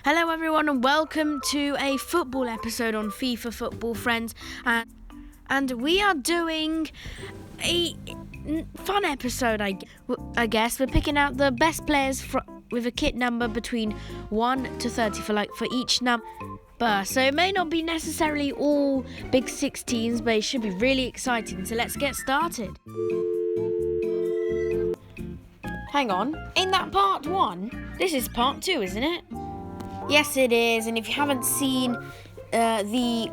Hello everyone and welcome to a football episode on FIFA Football Friends, and we are doing a fun episode, I guess. We're picking out the best players with a kit number between 1 to 30 for each number. So it may not be necessarily all big 16s, but it should be really exciting. So let's get started. Hang on, ain't that part 1? This is part 2, isn't it? Yes, it is. And if you haven't seen the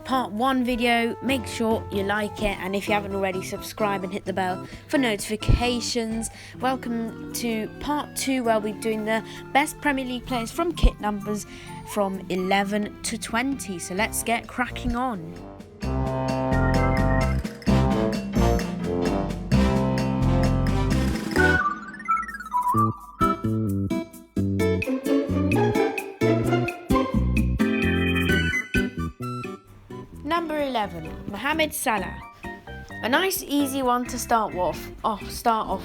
part 1 video, make sure you like it. And if you haven't already, subscribe and hit the bell for notifications. Welcome to part 2, where we're doing the best Premier League players from kit numbers from 11 to 20. So let's get cracking on. Number 11, Mohamed Salah. A nice easy one to start off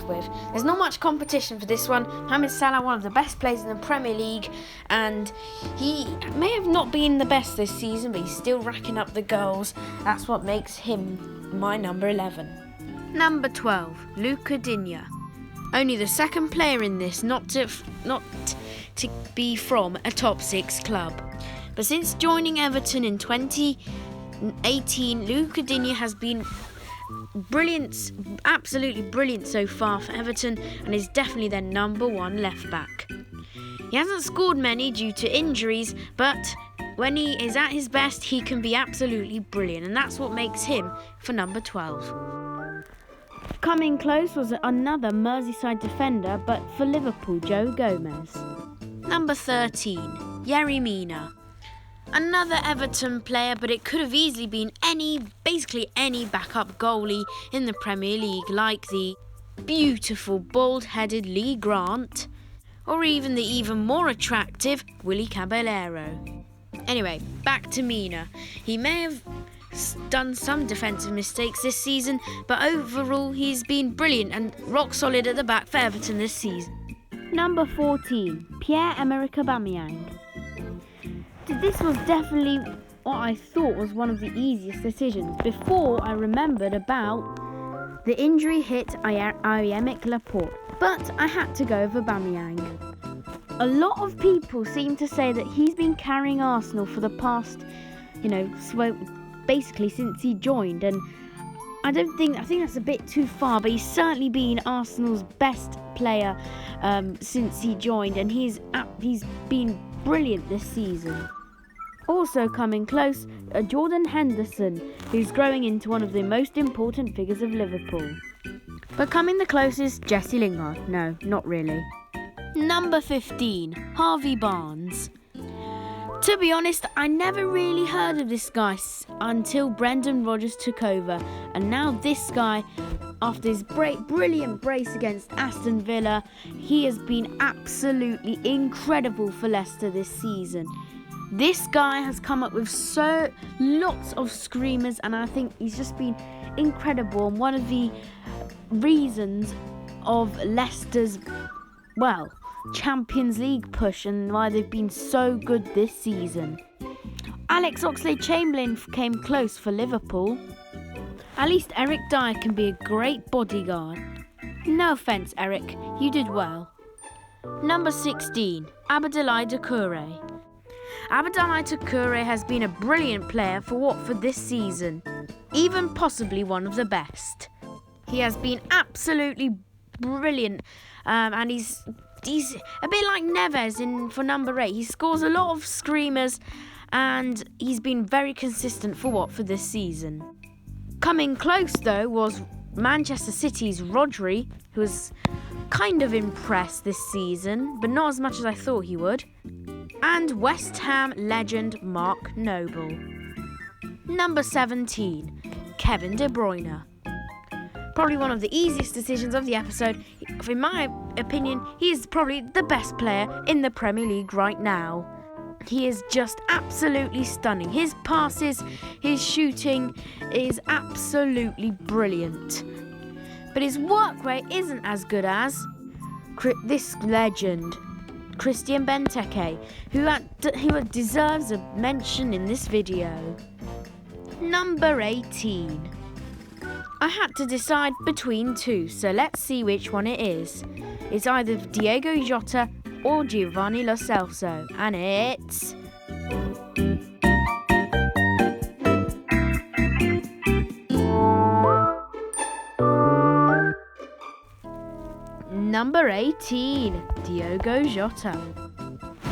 with. There's not much competition for this one. Mohamed Salah, one of the best players in the Premier League, and he may have not been the best this season, but he's still racking up the goals. That's what makes him my number 11. Number 12, Luca Digne. Only the second player in this not to be from a top 6 club. But since joining Everton in 2018, Luca Digne has been brilliant, absolutely brilliant so far for Everton, and is definitely their number 1 left back. He hasn't scored many due to injuries, but when he is at his best, he can be absolutely brilliant, and that's what makes him for number 12. Coming close was another Merseyside defender, but for Liverpool, Joe Gomez. Number 13, YERRY MINA. Another Everton player, but it could have easily been basically any backup goalie in the Premier League, like the beautiful bald-headed Lee Grant, or even the even more attractive Willy Caballero. Anyway, back to Mina. He may have done some defensive mistakes this season, but overall he's been brilliant and rock solid at the back for Everton this season. Number 14, Pierre-Emerick Aubameyang. This was definitely what I thought was one of the easiest decisions before I remembered about the injury hit Aymeric Laporte, but I had to go with Aubameyang. A lot of people seem to say that he's been carrying Arsenal for the past, basically since he joined, and I think that's a bit too far, but he's certainly been Arsenal's best player since he joined, and he's been brilliant this season. Also coming close, Jordan Henderson, who's growing into one of the most important figures of Liverpool. But coming the closest, Jesse Lingard. No, not really. Number 15, Harvey Barnes. To be honest, I never really heard of this guy until Brendan Rodgers took over, and now this guy, after his brilliant brace against Aston Villa, he has been absolutely incredible for Leicester this season. This guy has come up with lots of screamers, and I think he's just been incredible, and one of the reasons of Leicester's, Champions League push and why they've been so good this season. Alex Oxlade-Chamberlain came close for Liverpool. At least Eric Dyer can be a great bodyguard. No offence, Eric, you did well. Number 16, Abdoulaye Doucouré. Abdoulaye Doucouré has been a brilliant player for Watford this season, even possibly one of the best. He has been absolutely brilliant, and he's a bit like Neves for number 8. He scores a lot of screamers, and he's been very consistent for Watford this season. Coming close, though, was Manchester City's Rodri, who was kind of impressed this season, but not as much as I thought he would. And West Ham legend Mark Noble. Number 17, Kevin De Bruyne. Probably one of the easiest decisions of the episode. In my opinion, he is probably the best player in the Premier League right now. He is just absolutely stunning. His passes, his shooting is absolutely brilliant. But his work rate isn't as good as this legend. Christian Benteke, who deserves a mention in this video. Number 18. I had to decide between two, so let's see which one it is. It's either Diogo Jota or Giovanni Lo Celso, and it's... Number 18, Diogo Jota.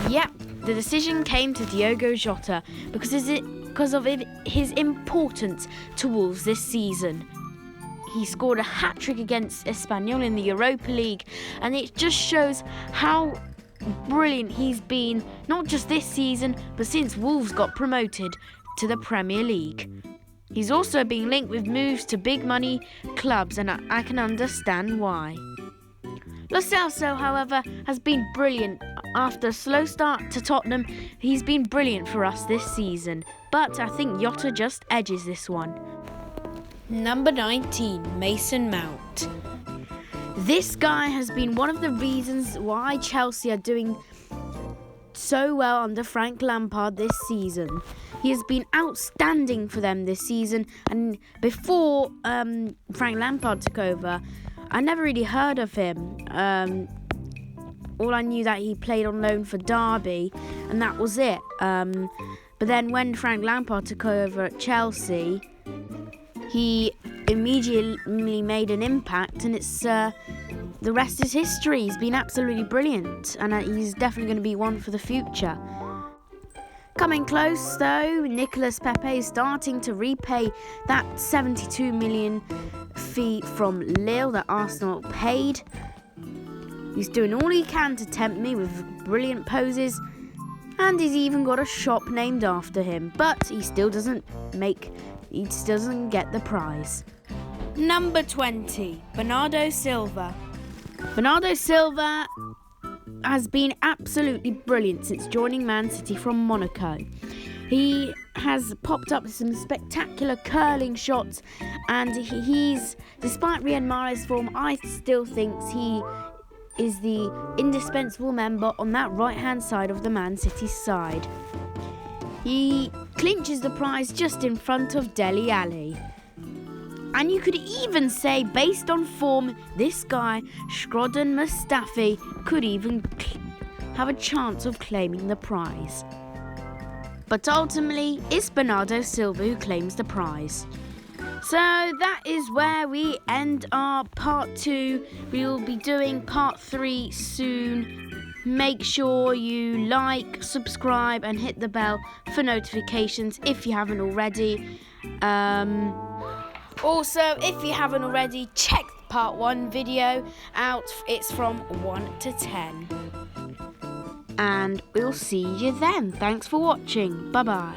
Yep, the decision came to Diogo Jota because of his importance to Wolves this season. He scored a hat-trick against Espanyol in the Europa League, and it just shows how brilliant he's been, not just this season, but since Wolves got promoted to the Premier League. He's also being linked with moves to big money clubs, and I can understand why. Lo Celso, however, has been brilliant. After a slow start to Tottenham, he's been brilliant for us this season, but I think Jota just edges this one. Number 19, Mason Mount. This guy has been one of the reasons why Chelsea are doing so well under Frank Lampard this season. He has been outstanding for them this season, and before Frank Lampard took over, I never really heard of him. All I knew that he played on loan for Derby, and that was it. But then when Frank Lampard took over at Chelsea, he immediately made an impact, and it's the rest is history. He's been absolutely brilliant, and he's definitely going to be one for the future. Coming close, though, Nicolas Pepe is starting to repay that 72 million fee from Lille that Arsenal paid. He's doing all he can to tempt me with brilliant poses, and he's even got a shop named after him, but he still doesn't get the prize. Number 20, Bernardo Silva. Bernardo Silva has been absolutely brilliant since joining Man City from Monaco. He has popped up with some spectacular curling shots, and he's, despite Riyad Mahrez's form, I still think he is the indispensable member on that right-hand side of the Man City side. He clinches the prize just in front of Dele Alli. And you could even say, based on form, this guy, Shkodran Mustafi, could even have a chance of claiming the prize. But ultimately, it's Bernardo Silva who claims the prize. So that is where we end our part 2. We will be doing part 3 soon. Make sure you like, subscribe, and hit the bell for notifications if you haven't already. Also, if you haven't already, check part 1 video out. It's from 1 to 10. And we'll see you then. Thanks for watching. Bye-bye.